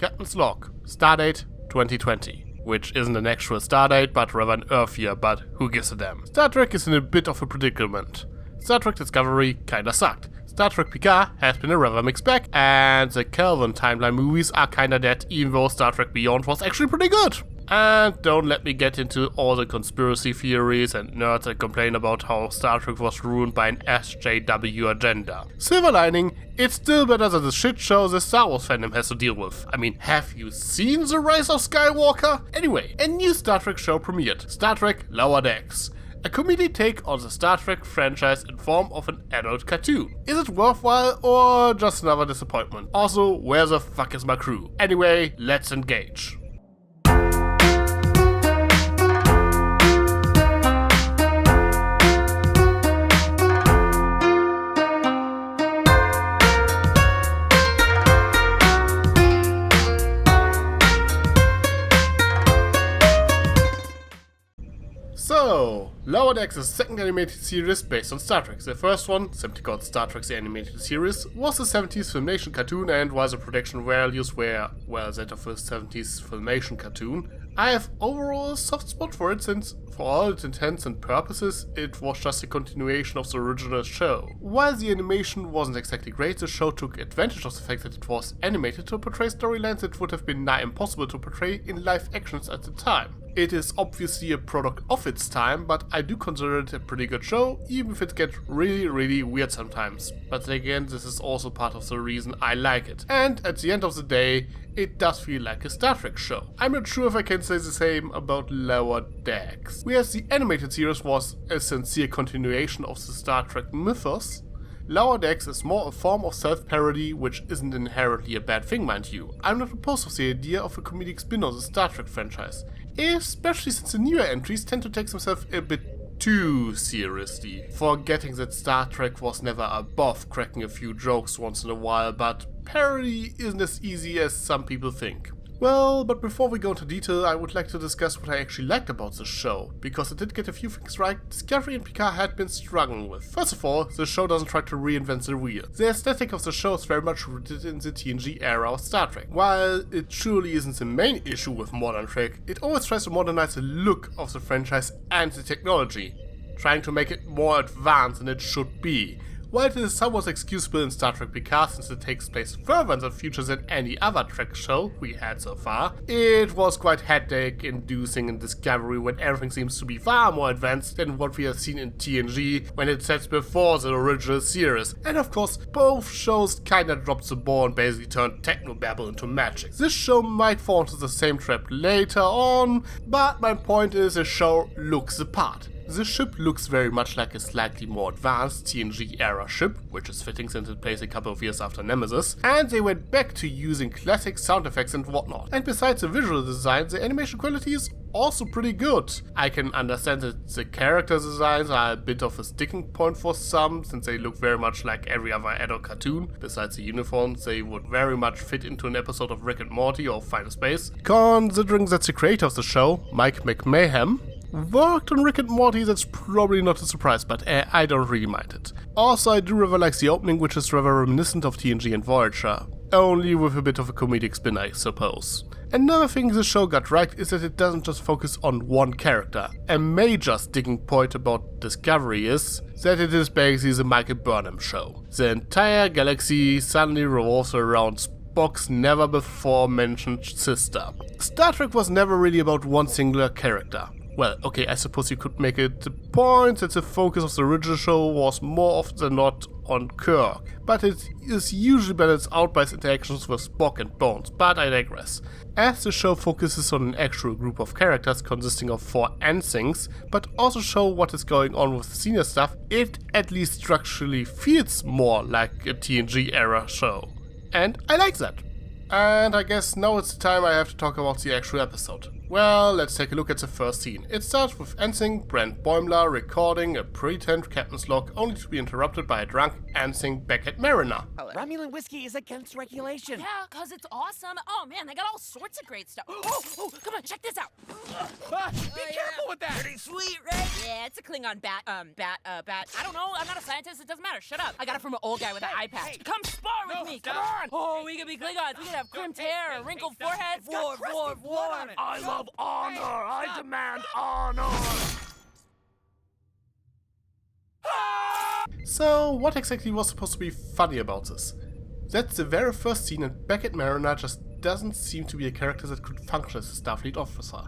Captain's log. Stardate 2020. Which isn't an actual stardate, but rather an Earth year, but who gives a damn. Star Trek is in a bit of a predicament. Star Trek Discovery kinda sucked. Star Trek Picard has been a rather mixed bag, and the Kelvin timeline movies are kinda dead, even though Star Trek Beyond was actually pretty good. And don't let me get into all the conspiracy theories and nerds that complain about how Star Trek was ruined by an SJW agenda. Silver lining, it's still better than the shit show the Star Wars fandom has to deal with. I mean, have you seen The Rise of Skywalker? Anyway, a new Star Trek show premiered, Star Trek Lower Decks. A comedic take on the Star Trek franchise in form of an adult cartoon. Is it worthwhile or just another disappointment? Also, where the fuck is my crew? Anyway, let's engage. So, Lower Decks is the second animated series based on Star Trek. The first one, simply called Star Trek the Animated Series, was the 70s Filmation cartoon, and while the production values were, well, that of a 70s Filmation cartoon, I have overall a soft spot for it since, for all its intents and purposes, it was just a continuation of the original show. While the animation wasn't exactly great, the show took advantage of the fact that it was animated to portray storylines that would have been nigh impossible to portray in live actions at the time. It is obviously a product of its time, but I do consider it a pretty good show, even if it gets really weird sometimes. But again, this is also part of the reason I like it. And at the end of the day, it does feel like a Star Trek show. I'm not sure if I can say the same about Lower Decks. Whereas the animated series was a sincere continuation of the Star Trek mythos, Lower Decks is more a form of self-parody, which isn't inherently a bad thing, mind you. I'm not opposed to the idea of a comedic spin on the Star Trek franchise, especially since the newer entries tend to take themselves a bit too seriously, forgetting that Star Trek was never above cracking a few jokes once in a while, but parody isn't as easy as some people think. Well, but before we go into detail, I would like to discuss what I actually liked about the show, because it did get a few things right Discovery and Picard had been struggling with. First of all, the show doesn't try to reinvent the wheel. The aesthetic of the show is very much rooted in the TNG era of Star Trek. While it surely isn't the main issue with modern Trek, it always tries to modernize the look of the franchise and the technology, trying to make it more advanced than it should be. While it is somewhat excusable in Star Trek Picard since it takes place further in the future than any other Trek show we had so far, it was quite headache-inducing in Discovery when everything seems to be far more advanced than what we have seen in TNG when it sets before the original series. And of course, both shows kinda dropped the ball and basically turned technobabble into magic. This show might fall into the same trap later on, but my point is the show looks the part. The ship looks very much like a slightly more advanced TNG-era ship, which is fitting since it plays a couple of years after Nemesis, and they went back to using classic sound effects and whatnot. And besides the visual design, the animation quality is also pretty good. I can understand that the character designs are a bit of a sticking point for some, since they look very much like every other adult cartoon. Besides the uniforms, they would very much fit into an episode of Rick and Morty or Final Space. Considering that the creator of the show, Mike McMahon, worked on Rick and Morty, that's probably not a surprise, but I don't really mind it. Also, I do rather like the opening, which is rather reminiscent of TNG and Voyager, only with a bit of a comedic spin, I suppose. Another thing the show got right is that it doesn't just focus on one character. A major sticking point about Discovery is that it is basically the Michael Burnham show. The entire galaxy suddenly revolves around Spock's never before mentioned sister. Star Trek was never really about one singular character. Well, okay, I suppose you could make it the point that the focus of the original show was more often than not on Kirk, but it is usually balanced out by its interactions with Spock and Bones, but I digress. As the show focuses on an actual group of characters consisting of 4 ensigns, but also show what is going on with the senior staff, it at least structurally feels more like a TNG era show. And I like that. And I guess now it's the time I have to talk about the actual episode. Well, let's take a look at the first scene. It starts with Ensing Brent Boimler recording a pretend captain's log only to be interrupted by a drunk Ensing Beckett Mariner. Romulan whiskey is against regulation. Yeah, cause it's awesome. Oh man, they got all sorts of great stuff. Oh, come on, check this out. Be careful with that. Pretty sweet, right? Yeah, it's a Klingon bat. Bat. I don't know. I'm not a scientist. It doesn't matter. Shut up. I got it from an old guy with an eye patch. Come spar with me. Come on. Oh, we could be Klingons. We could have crimped hair, and wrinkled foreheads. War. I love honor. I demand honor. So, what exactly was supposed to be funny about this? That's the very first scene, and Beckett Mariner just doesn't seem to be a character that could function as a Starfleet officer.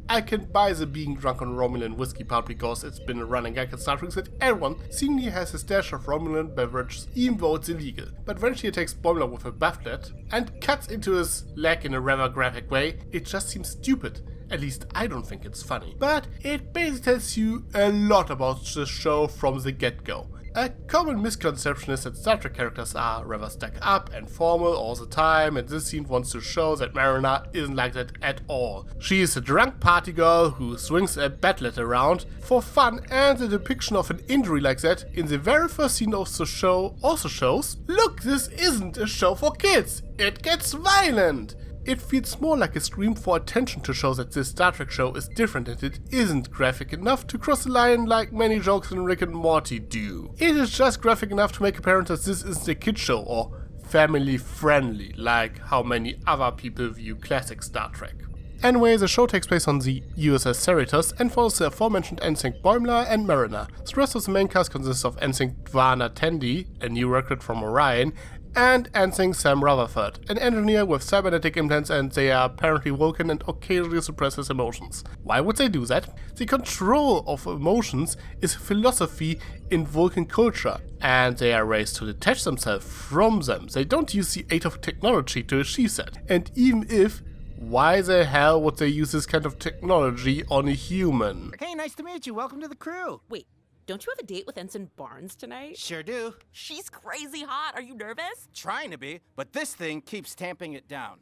I can buy the being drunk on Romulan whiskey part because it's been a running gag at Star Trek that everyone seemingly has a stash of Romulan beverages even though it's illegal. But when she attacks Boimler with a bufflet and cuts into his leg in a rather graphic way, it just seems stupid. At least I don't think it's funny. But it basically tells you a lot about the show from the get-go. A common misconception is that Star Trek characters are rather stuck up and formal all the time, and this scene wants to show that Mariner isn't like that at all. She is a drunk party girl who swings a batlet around for fun, and the depiction of an injury like that in the very first scene of the show also shows, look, this isn't a show for kids, it gets violent! It feels more like a scream for attention to show that this Star Trek show is different and it isn't graphic enough to cross the line like many jokes in Rick and Morty do. It is just graphic enough to make apparent that this isn't a kid show or family friendly like how many other people view classic Star Trek. Anyway, the show takes place on the USS Cerritos and follows the aforementioned Ensign Boimler and Mariner. The rest of the main cast consists of Ensign Dwana Tendi, a new recruit from Orion, and Ensign Sam Rutherford, an engineer with cybernetic implants, and they are apparently Vulcan and occasionally suppress his emotions. Why would they do that? The control of emotions is a philosophy in Vulcan culture, and they are raised to detach themselves from them. They don't use the aid of technology to achieve that. And even if, why the hell would they use this kind of technology on a human? Hey, nice to meet you. Welcome to the crew. Wait, don't you have a date with Ensign Barnes tonight? Sure do. She's crazy hot. Are you nervous? Trying to be, but this thing keeps tamping it down.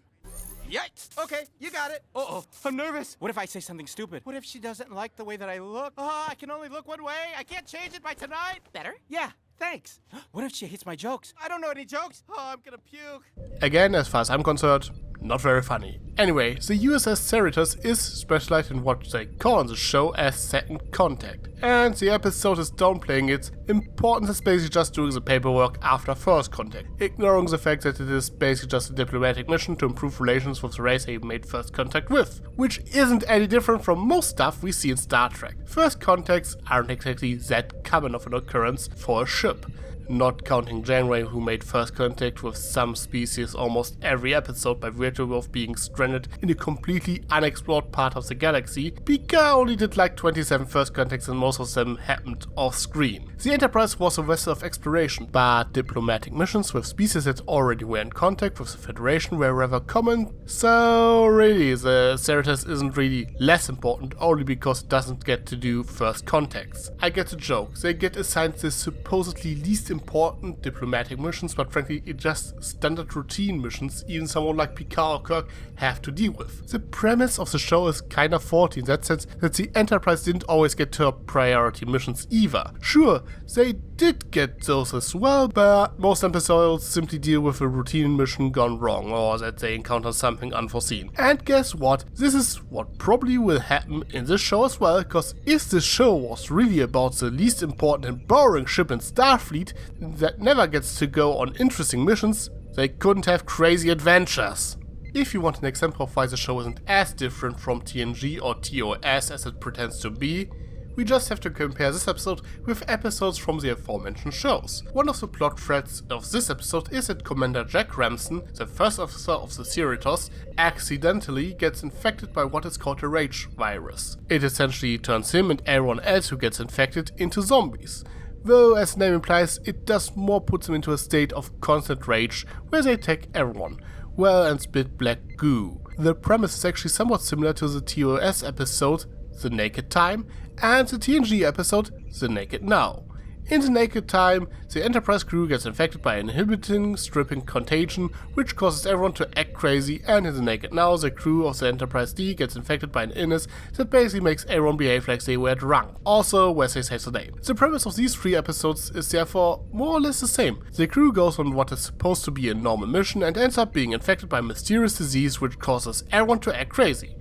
Yikes! Okay, you got it. Uh-oh, I'm nervous. What if I say something stupid? What if she doesn't like the way that I look? Oh, I can only look one way. I can't change it by tonight. Better? Yeah, thanks. What if she hates my jokes? I don't know any jokes. Oh, I'm gonna puke. Again, as far as I'm concerned, not very funny. Anyway, the USS Cerritos is specialized in what they call on the show as second contact, and the episode is downplaying its importance as basically just doing the paperwork after first contact, ignoring the fact that it is basically just a diplomatic mission to improve relations with the race they made first contact with, which isn't any different from most stuff we see in Star Trek. First contacts aren't exactly that common of an occurrence for a ship. Not counting Janeway, who made first contact with some species almost every episode by virtue of being stranded in a completely unexplored part of the galaxy, Picard only did like 27 first contacts and most of them happened off-screen. The Enterprise was a vessel of exploration, but diplomatic missions with species that already were in contact with the Federation were rather common, so really the Cerritos isn't really less important only because it doesn't get to do first contacts. I get the joke, they get assigned the supposedly least important diplomatic missions, but frankly it's just standard routine missions even someone like Picard or Kirk have to deal with. The premise of the show is kinda faulty in that sense that the Enterprise didn't always get top priority missions either. Sure, they did get those as well, but most episodes simply deal with a routine mission gone wrong or that they encounter something unforeseen. And guess what? This is what probably will happen in this show as well, because if the show was really about the least important and boring ship in Starfleet that never gets to go on interesting missions, they couldn't have crazy adventures. If you want an example of why the show isn't as different from TNG or TOS as it pretends to be, we just have to compare this episode with episodes from the aforementioned shows. One of the plot threads of this episode is that Commander Jack Ramson, the first officer of the Cerritos, accidentally gets infected by what is called a rage virus. It essentially turns him and everyone else who gets infected into zombies. Though, as the name implies, it does more put them into a state of constant rage where they attack everyone, well, and spit black goo. The premise is actually somewhat similar to the TOS episode The Naked Time and the TNG episode The Naked Now. In the naked time, the Enterprise crew gets infected by an inhibiting, stripping contagion, which causes everyone to act crazy, and in the naked now, the crew of the Enterprise D gets infected by an illness that basically makes everyone behave like they were drunk. Also, where they save the day. The premise of these 3 episodes is therefore more or less the same. The crew goes on what is supposed to be a normal mission and ends up being infected by a mysterious disease which causes everyone to act crazy.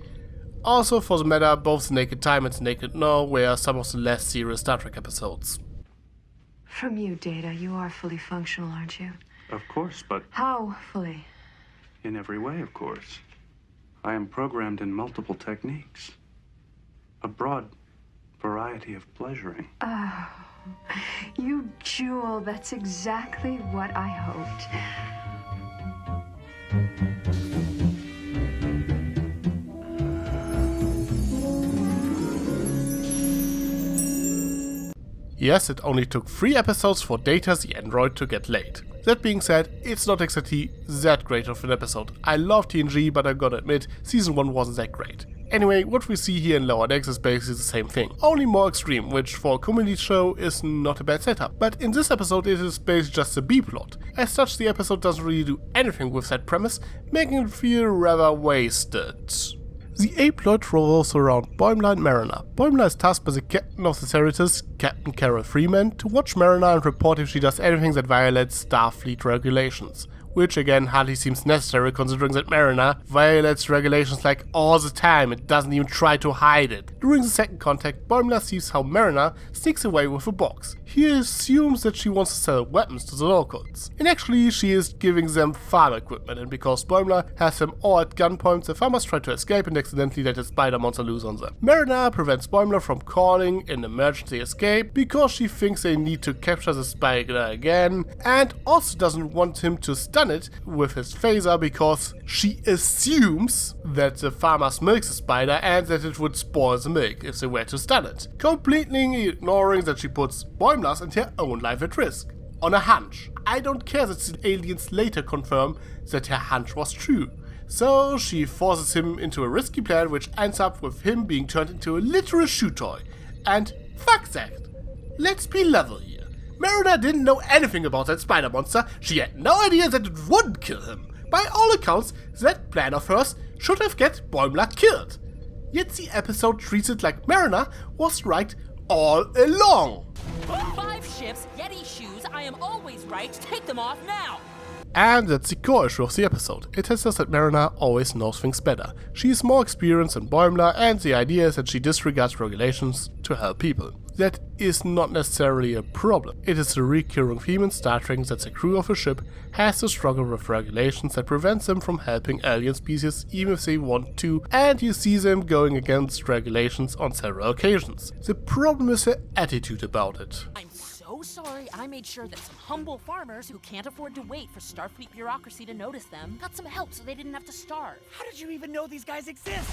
Also, for the matter, both the Naked Time and the Naked Now were some of the less serious Star Trek episodes. From you, Data, you are fully functional, aren't you? Of course, but How fully? in every way, of course. I am programmed in multiple techniques. A broad variety of pleasuring. Oh, you jewel, that's exactly what I hoped. Yes, it only took 3 episodes for Data the android to get laid. That being said, it's not exactly that great of an episode. I love TNG, but I gotta admit, season 1 wasn't that great. Anyway, what we see here in Lower Decks is basically the same thing, only more extreme, which for a comedy show is not a bad setup. But in this episode it is basically just a B-plot. As such, the episode doesn't really do anything with that premise, making it feel rather wasted. The A-plot revolves around Boimler and Mariner. Boimler is tasked by the captain of the Cerritos, Captain Carol Freeman, to watch Mariner and report if she does anything that violates Starfleet regulations. Which again hardly seems necessary considering that Mariner violates regulations like all the time and doesn't even try to hide it. During the second contact, Boimler sees how Mariner sneaks away with a box. He assumes that she wants to sell weapons to the locals. And actually she is giving them farm equipment, and because Boimler has them all at gunpoint, the farmers try to escape and accidentally let a spider monster loose on them. Mariner prevents Boimler from calling an emergency escape because she thinks they need to capture the spider again, and also doesn't want him to stun it with his phaser because she assumes that the farmers milk the spider and that it would spoil the milk if they were to stun it, completely ignoring that she puts Boimler's and her own life at risk. On a hunch. I don't care that the aliens later confirm that her hunch was true. So she forces him into a risky plan which ends up with him being turned into a literal shoe toy. And fuck that. Let's be level here. Mariner didn't know anything about that spider monster. She had no idea that it would kill him. By all accounts, that plan of hers should have get Boimler killed. Yet the episode treats it like Mariner was right all along. 5 ships, Yeti shoes, I am always right, take them off now! And that's the core issue of the episode. It tells us that Mariner always knows things better. She is more experienced than Boimler, and the idea is that she disregards regulations to help people. That is not necessarily a problem. It is a recurring theme in Star Trek that the crew of a ship has to struggle with regulations that prevents them from helping alien species even if they want to, and you see them going against regulations on several occasions. The problem is her attitude about it. I'm so sorry I made sure that some humble farmers who can't afford to wait for Starfleet bureaucracy to notice them got some help so they didn't have to starve. How did you even know these guys exist?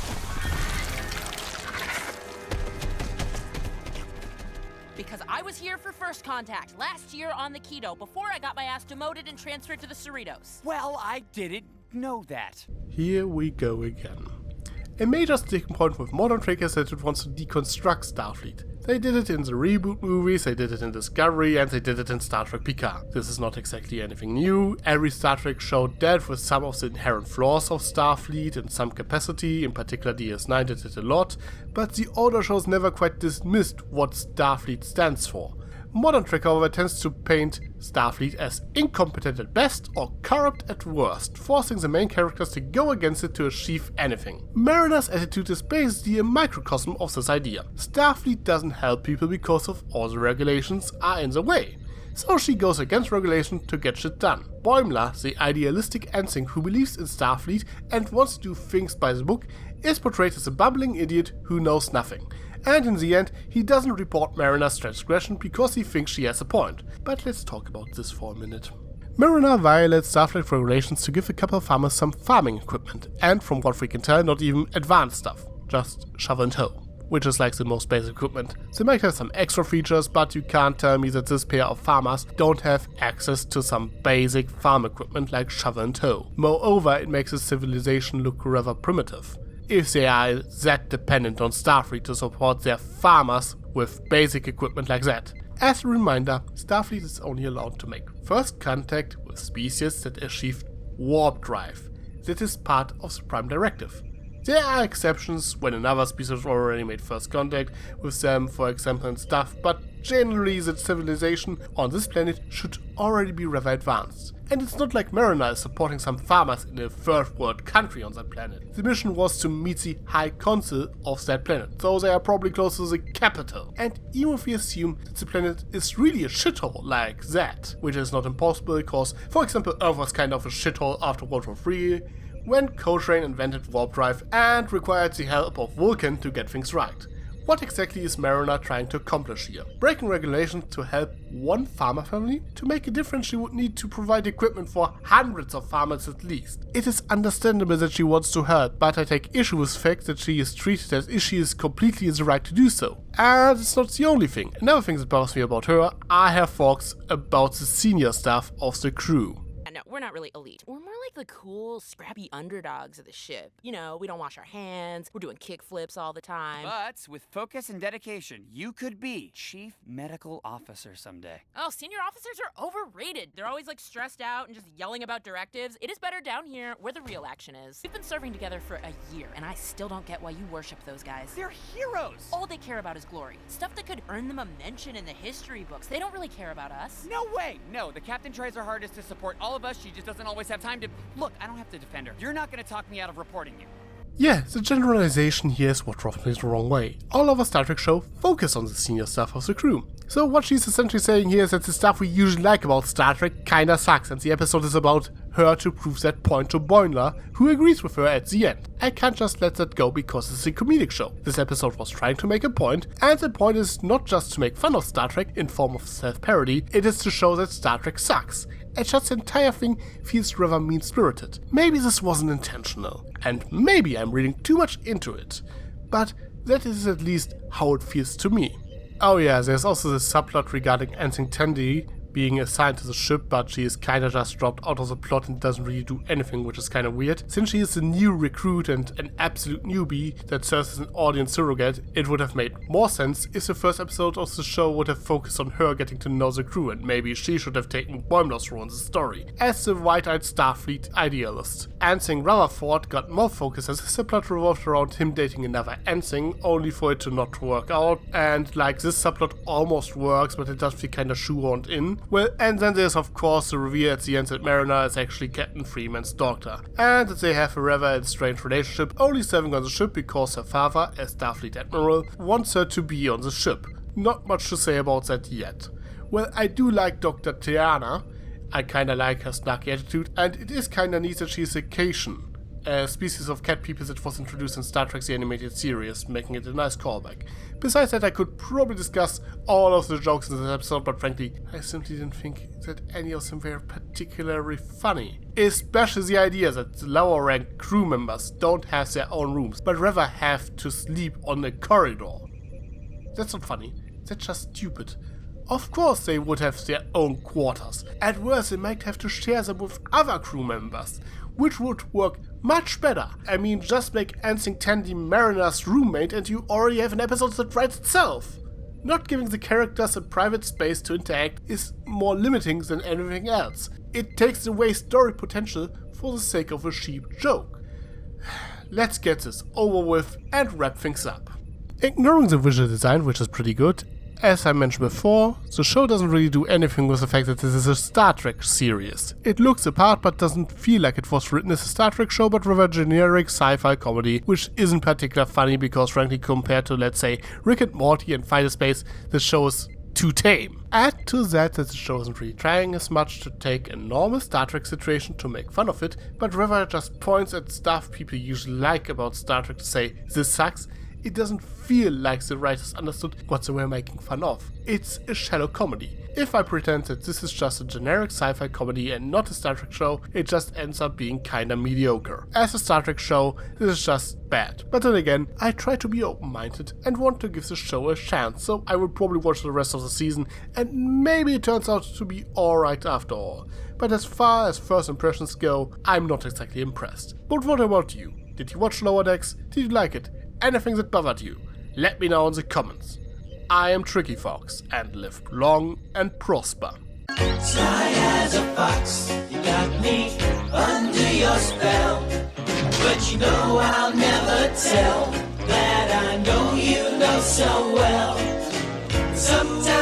Because I was here for first contact last year on the Keto before I got my ass demoted and transferred to the Cerritos. Well, I didn't know that. Here we go again. A major sticking point with modern Trek is that it wants to deconstruct Starfleet. They did it in the reboot movies, they did it in Discovery, and they did it in Star Trek Picard. This is not exactly anything new. Every Star Trek show dealt with some of the inherent flaws of Starfleet in some capacity, in particular DS9 did it a lot, but the older shows never quite dismissed what Starfleet stands for. Modern Trek, however, tends to paint Starfleet as incompetent at best or corrupt at worst, forcing the main characters to go against it to achieve anything. Mariner's attitude is basically a microcosm of this idea. Starfleet doesn't help people because of all the regulations are in the way. So she goes against regulation to get shit done. Boimler, the idealistic ensign who believes in Starfleet and wants to do things by the book, is portrayed as a bumbling idiot who knows nothing. And in the end, he doesn't report Mariner's transgression because he thinks she has a point. But let's talk about this for a minute. Mariner violates Starfleet regulations to give a couple of farmers some farming equipment, and from what we can tell, not even advanced stuff, just shovel and hoe, which is like the most basic equipment. They might have some extra features, but you can't tell me that this pair of farmers don't have access to some basic farm equipment like shovel and hoe. Moreover, it makes the civilization look rather primitive. If they are that dependent on Starfleet to support their farmers with basic equipment like that. As a reminder, Starfleet is only allowed to make first contact with species that achieve warp drive. That is part of the Prime Directive. There are exceptions when another species already made first contact with them, for example, and stuff, but generally the civilization on this planet should already be rather advanced. And it's not like Mariner is supporting some farmers in a third world country on that planet. The mission was to meet the High Council of that planet, so they are probably close to the capital. And even if we assume that the planet is really a shithole like that, which is not impossible because, for example, Earth was kind of a shithole after World War III, when Cochrane invented warp drive and required the help of Vulcan to get things right. What exactly is Mariner trying to accomplish here? Breaking regulations to help one farmer family? To make a difference, she would need to provide equipment for hundreds of farmers at least. It is understandable that she wants to help, but I take issue with the fact that she is treated as if she is completely in the right to do so. And it's not the only thing. Another thing that bothers me about her, I have thoughts about the senior staff of the crew. No, we're not really elite. We're more like the cool, scrappy underdogs of the ship. You know, we don't wash our hands, we're doing kick flips all the time. But with focus and dedication, you could be Chief Medical Officer someday. Oh, senior officers are overrated. They're always like stressed out and just yelling about directives. It is better down here where the real action is. We've been serving together for a year, and I still don't get why you worship those guys. They're heroes! All they care about is glory. Stuff that could earn them a mention in the history books. They don't really care about us. No way! No, the captain tries her hardest to support all of us. She just doesn't always have time to... Look, I don't have to defend her. You're not going to talk me out of reporting you. Yeah, the generalization here is what rubs me the wrong way. All of a Star Trek show focus on the senior staff of the crew. So what she's essentially saying here is that the stuff we usually like about Star Trek kinda sucks, and the episode is about her to prove that point to Boimler, who agrees with her at the end. I can't just let that go because it's a comedic show. This episode was trying to make a point, and the point is not just to make fun of Star Trek in form of self-parody, it is to show that Star Trek sucks. And just the entire thing feels rather mean-spirited. Maybe this wasn't intentional, and maybe I'm reading too much into it, but that is at least how it feels to me. Oh yeah, there's also this subplot regarding Ensign Tandy being assigned to the ship, but she is kinda just dropped out of the plot and doesn't really do anything, which is kinda weird. Since she is a new recruit and an absolute newbie that serves as an audience surrogate, it would have made more sense if the first episode of the show would have focused on her getting to know the crew, and maybe she should have taken Boimler's role in the story, as the wide-eyed Starfleet idealist. Ensign Rutherford got more focus as the subplot revolved around him dating another Ensign, only for it to not work out, and like this subplot almost works, but it does feel kinda shoehorned in. Well, and then there's of course the reveal at the end that Mariner is actually Captain Freeman's daughter, and that they have a rather strange relationship, only serving on the ship because her father, as Starfleet Admiral, wants her to be on the ship. Not much to say about that yet. Well, I do like Dr. Tiana, I kinda like her snarky attitude, and it is kinda neat that she's a Cation, a species of cat people that was introduced in Star Trek the Animated Series, making it a nice callback. Besides that, I could probably discuss all of the jokes in this episode, but frankly, I simply didn't think that any of them were particularly funny. Especially the idea that the lower ranked crew members don't have their own rooms, but rather have to sleep on a corridor. That's not funny, that's just stupid. Of course they would have their own quarters. At worst, they might have to share them with other crew members, which would work much better. I mean, just make Ensign Tandy Mariner's roommate and you already have an episode that writes itself. Not giving the characters a private space to interact is more limiting than anything else. It takes away story potential for the sake of a cheap joke. Let's get this over with and wrap things up. Ignoring the visual design, which is pretty good, as I mentioned before, the show doesn't really do anything with the fact that this is a Star Trek series. It looks the part but doesn't feel like it was written as a Star Trek show, but rather a generic sci-fi comedy, which isn't particularly funny because frankly compared to, let's say, Rick and Morty and Fighter Space, the show is too tame. Add to that the show isn't really trying as much to take a normal Star Trek situation to make fun of it, but rather just points at stuff people usually like about Star Trek to say, this sucks. It doesn't feel like the writers understood what they were making fun of. It's a shallow comedy. If I pretend that this is just a generic sci-fi comedy and not a Star Trek show, it just ends up being kinda mediocre. As a Star Trek show, this is just bad. But then again, I try to be open-minded and want to give the show a chance, so I will probably watch the rest of the season and maybe it turns out to be alright after all. But as far as first impressions go, I'm not exactly impressed. But what about you? Did you watch Lower Decks? Did you like it? Anything that bothered you? Let me know in the comments. I am Tricky Fox, and live long and prosper. Sly as a fox, you got me under your spell. But you know I'll never tell that I know you know so well. Sometimes